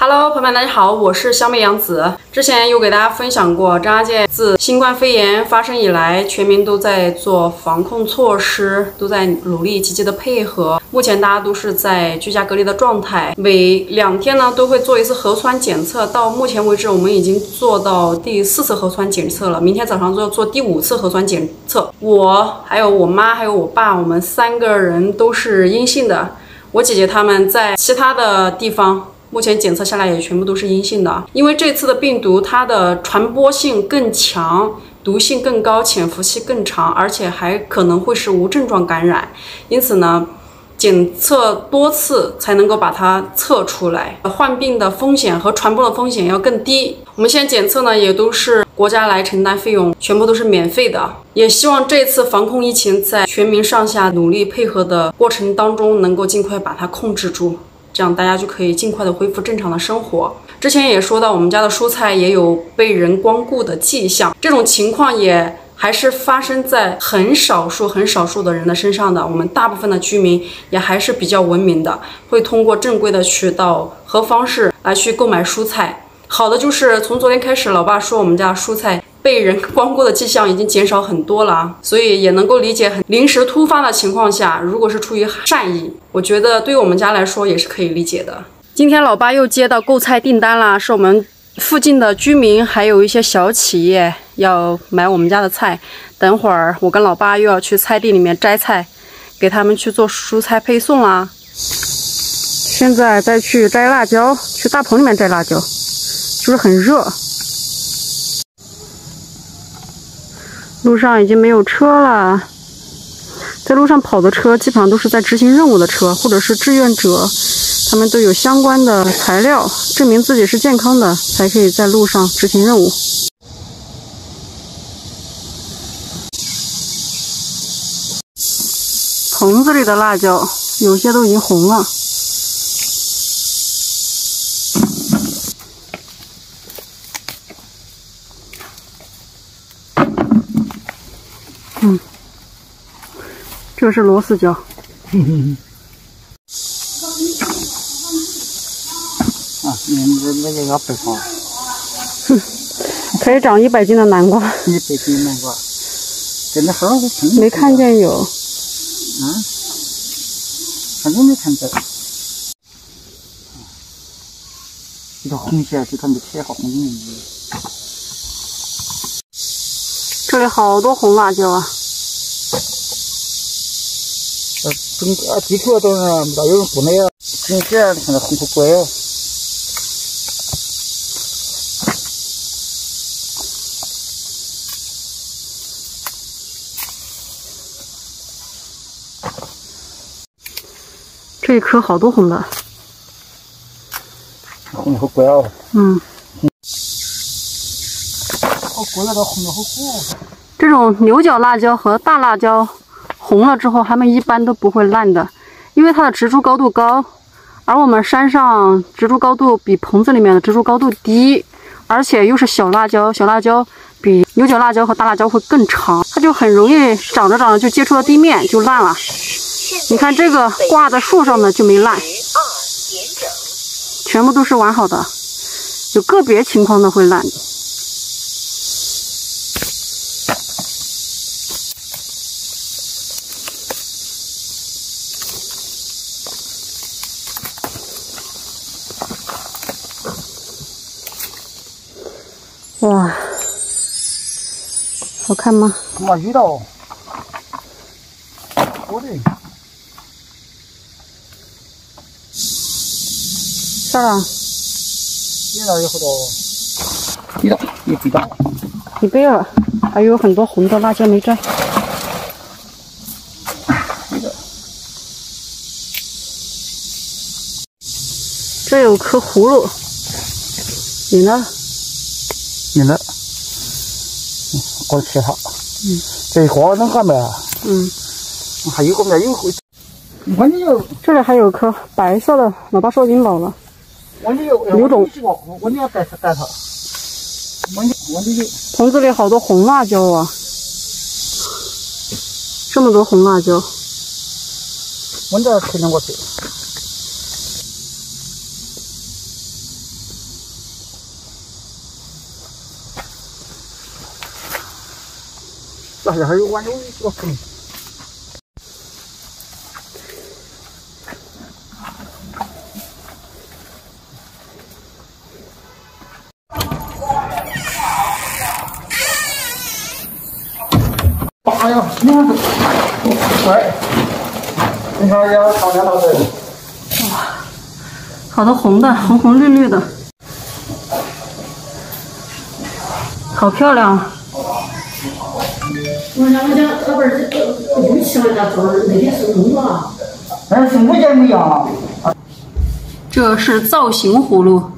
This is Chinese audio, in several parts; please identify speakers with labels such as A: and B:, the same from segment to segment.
A: Hello， 朋友们，大家好，我是小美洋子。之前有给大家分享过，张家界自新冠肺炎发生以来，全民都在做防控措施，都在努力积极的配合。目前大家都是在居家隔离的状态，每2天呢都会做一次核酸检测。到目前为止，我们已经做到第4次核酸检测了，明天早上就要做第5次核酸检测。我还有我妈还有我爸，我们3个人都是阴性的。我姐姐他们在其他的地方。目前检测下来也全部都是阴性的，因为这次的病毒它的传播性更强，毒性更高，潜伏期更长，而且还可能会是无症状感染，因此呢，检测多次才能够把它测出来，患病的风险和传播的风险要更低。我们现在检测呢也都是国家来承担费用，全部都是免费的。也希望这次防控疫情在全民上下努力配合的过程当中，能够尽快把它控制住。这样大家就可以尽快的恢复正常的生活。之前也说到，我们家的蔬菜也有被人光顾的迹象，这种情况也还是发生在很少数的人的身上的。我们大部分的居民也还是比较文明的，会通过正规的渠道和方式来去购买蔬菜。好的就是从昨天开始，老爸说我们家蔬菜被人光顾的迹象已经减少很多了，所以也能够理解很临时突发的情况下，如果是出于善意，我觉得对于我们家来说也是可以理解的。今天老爸又接到购菜订单啦，是我们附近的居民还有一些小企业要买我们家的菜，等会儿我跟老爸又要去菜地里面摘菜，给他们去做蔬菜配送啦。现在再去摘辣椒，去大棚里面摘辣椒，就是很热。路上已经没有车了，在路上跑的车基本上都是在执行任务的车，或者是志愿者，他们都有相关的材料，证明自己是健康的，才可以在路上执行任务。棚子里的辣椒有些都已经红了。这是螺丝椒。
B: 你那个北方，
A: 可以长100斤的南瓜。
B: 100斤南瓜，真的好像
A: 没看见有。
B: 反正没看到。这个红线就看着太红了。
A: 这里好多红辣椒啊！
B: 地图都是没有人不那样，真是看到红可乖哦。
A: 这一颗好多红的，
B: 红可乖哦。好乖了，红的好火。
A: 这种牛角辣椒和大辣椒红了之后，它们一般都不会烂的，因为它的植株高度高，而我们山上植株高度比棚子里面的植株高度低，而且又是小辣椒，小辣椒比牛角辣椒和大辣椒会更长，它就很容易长着就接触到地面就烂了。你看这个挂在树上的就没烂，全部都是完好的，有个别情况的会烂。哇，好看吗？
B: 没遇到，我的。
A: 啥了？
B: 遇到以后都，遇到也比到。
A: 1倍了，还有很多红的辣椒没摘。这有颗葫芦，你呢？
B: 你呢？我吃它。这花能干没？还有个没有回。我你有。
A: 这里还有颗白色的，老爸说已经老了。
B: 我你有。
A: 刘总。
B: 我你要带它。我你有。
A: 棚子里好多红辣椒啊！这么多红辣椒。
B: 我这可能我去。那还有碗有一个盆。哎呀，快！你看要朝两道子。
A: 哇，好多红的，红红绿绿的，好漂亮。
C: 我家老板儿不喜欢那做那天手工了。
B: 哎，是我家没呀。
A: 这是造型葫芦，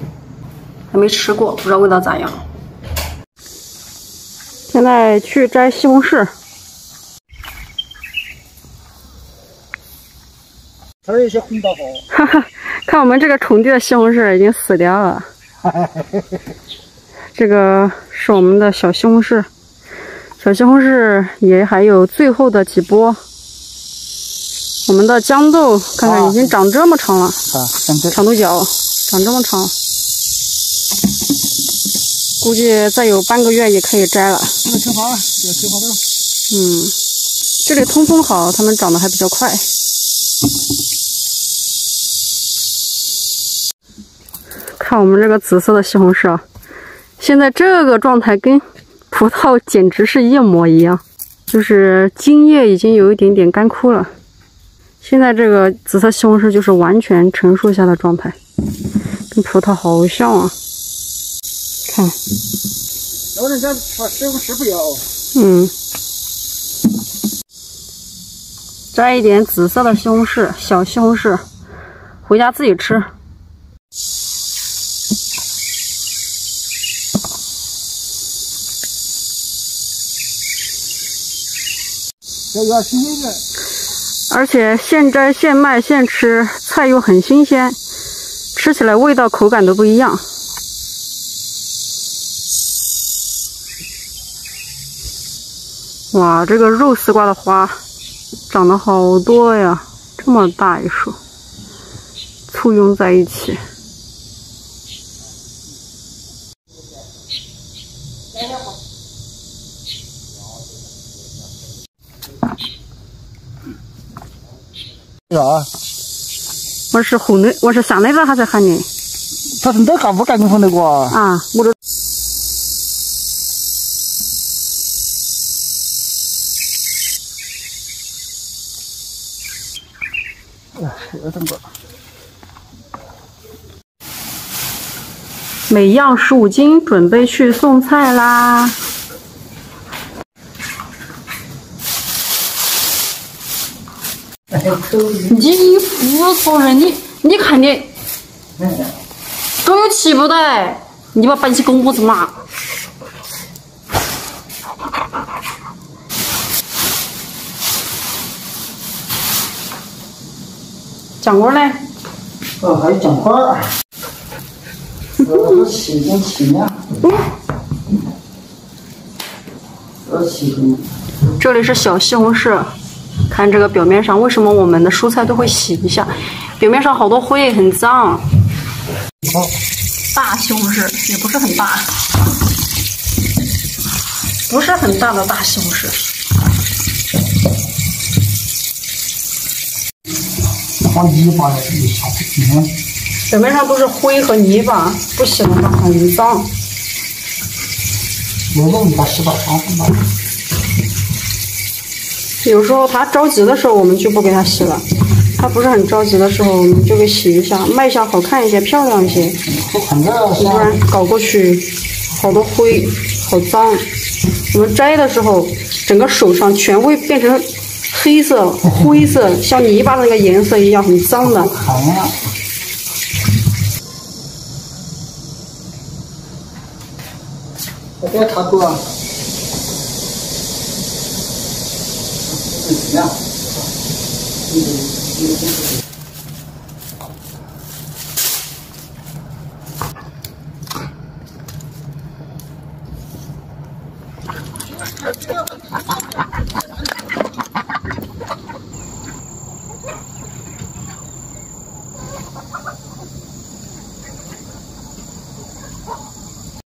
A: 还没吃过，不知道味道咋样。现在去摘西红柿。
B: 还有一些红枣好。
A: 哈哈，看我们这个种地的西红柿已经死掉了。这个是我们的小西红柿，小西红柿也还有最后的几波。我们的豇豆看看已经长这么长了，长豆角长这么长，估计再有半个月也可以摘了。
B: 这个挺好，这个挺好的。
A: 这里通风好，它们长得还比较快。看我们这个紫色的西红柿啊，现在这个状态跟葡萄简直是一模一样，就是茎叶已经有一点点干枯了。现在这个紫色西红柿就是完全成熟下的状态，跟葡萄好像啊。看，
B: 有人家说西红柿不要。
A: 摘一点紫色的西红柿，小西红柿，回家自己吃。而且现摘现卖现吃，菜又很新鲜，吃起来味道口感都不一样。哇，这个肉丝瓜的花长得好多呀，这么大一束，簇拥在一起。
B: 啥？
A: 我是红的，我是香的，还是黑的？
B: 他是那干不干工的个？
A: 啊，我这。
B: 有这个。
A: 每样15斤，准备去送菜啦。你服错人，你看你都有气不得，你把起公婆子骂。酱瓜呢？
B: 还有酱瓜。7斤7两。7斤。
A: 这里是小西红柿。看这个表面上，为什么我们的蔬菜都会洗一下？表面上好多灰，很脏。大西红柿也不是很大，不是很大的大西红柿。
B: 往泥巴里一下子，
A: 表面上都是灰和泥巴，不洗的话很脏。
B: 有时候你把洗把脏很大。
A: 有时候他着急的时候，我们就不给他洗了；他不是很着急的时候，我们就给洗一下，卖相好看一些，漂亮一些。不然搞过去，好多灰，好脏。我们摘的时候，整个手上全会变成黑色、灰色，像泥巴那个颜色一样，很脏的。
B: 我别插多。